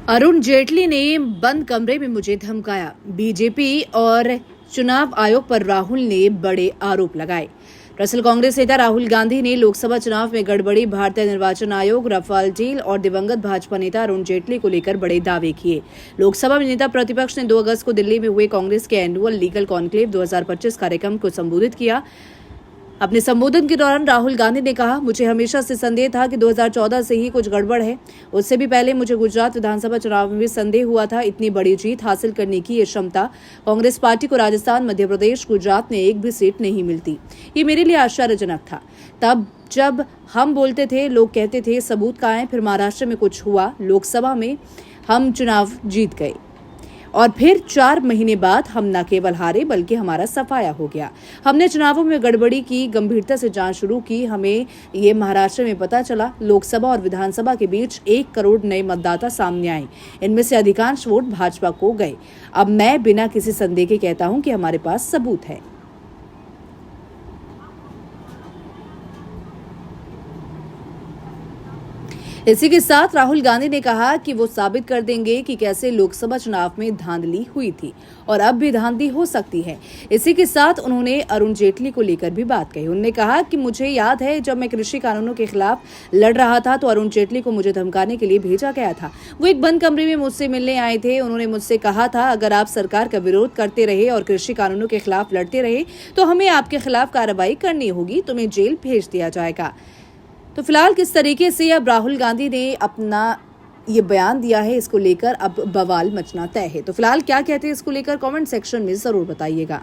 अरुण जेटली ने बंद कमरे में मुझे धमकाया। बीजेपी और चुनाव आयोग पर राहुल ने बड़े आरोप लगाए। दरअसल कांग्रेस नेता राहुल गांधी ने लोकसभा चुनाव में गड़बड़ी, भारतीय निर्वाचन आयोग, रफाल डील और दिवंगत भाजपा नेता अरुण जेटली को लेकर बड़े दावे किए। लोकसभा में नेता प्रतिपक्ष ने 2 अगस्त को दिल्ली में हुए कांग्रेस के एनुअल लीगल कॉन्क्लेव 2025 कार्यक्रम को संबोधित किया। अपने संबोधन के दौरान राहुल गांधी ने कहा, मुझे हमेशा से संदेह था कि 2014 से ही कुछ गड़बड़ है। उससे भी पहले मुझे गुजरात विधानसभा चुनाव में भी संदेह हुआ था। इतनी बड़ी जीत हासिल करने की ये क्षमता कांग्रेस पार्टी को राजस्थान, मध्य प्रदेश, गुजरात में एक भी सीट नहीं मिलती। ये मेरे लिए आश्चर्यजनक था। तब जब हम बोलते थे, लोग कहते थे सबूत कहाँ है। फिर महाराष्ट्र में कुछ हुआ, लोकसभा में हम चुनाव जीत गए और फिर 4 महीने बाद हम न केवल हारे बल्कि हमारा सफाया हो गया। हमने चुनावों में गड़बड़ी की गंभीरता से जांच शुरू की। हमें ये महाराष्ट्र में पता चला। लोकसभा और विधानसभा के बीच 1 करोड़ नए मतदाता सामने आए। इनमें से अधिकांश वोट भाजपा को गए। अब मैं बिना किसी संदेह के कहता हूं कि हमारे पास सबूत है। इसी के साथ राहुल गांधी ने कहा कि वो साबित कर देंगे कि कैसे लोकसभा चुनाव में धांधली हुई थी और अब भी धांधली हो सकती है। इसी के साथ उन्होंने अरुण जेटली को लेकर भी बात कही। उन्होंने कहा कि मुझे याद है जब मैं कृषि कानूनों के खिलाफ लड़ रहा था तो अरुण जेटली को मुझे धमकाने के लिए भेजा गया था। वो एक बंद कमरे में मुझसे मिलने आए थे। उन्होंने मुझसे कहा था, अगर आप सरकार का विरोध करते रहे और कृषि कानूनों के खिलाफ लड़ते रहे तो हमें आपके खिलाफ कार्रवाई करनी होगी, तुम्हें जेल भेज दिया जाएगा। तो फिलहाल किस तरीके से अब राहुल गांधी ने अपना ये बयान दिया है, इसको लेकर अब बवाल मचना तय है। तो फिलहाल क्या कहते हैं इसको लेकर कमेंट सेक्शन में जरूर बताइएगा।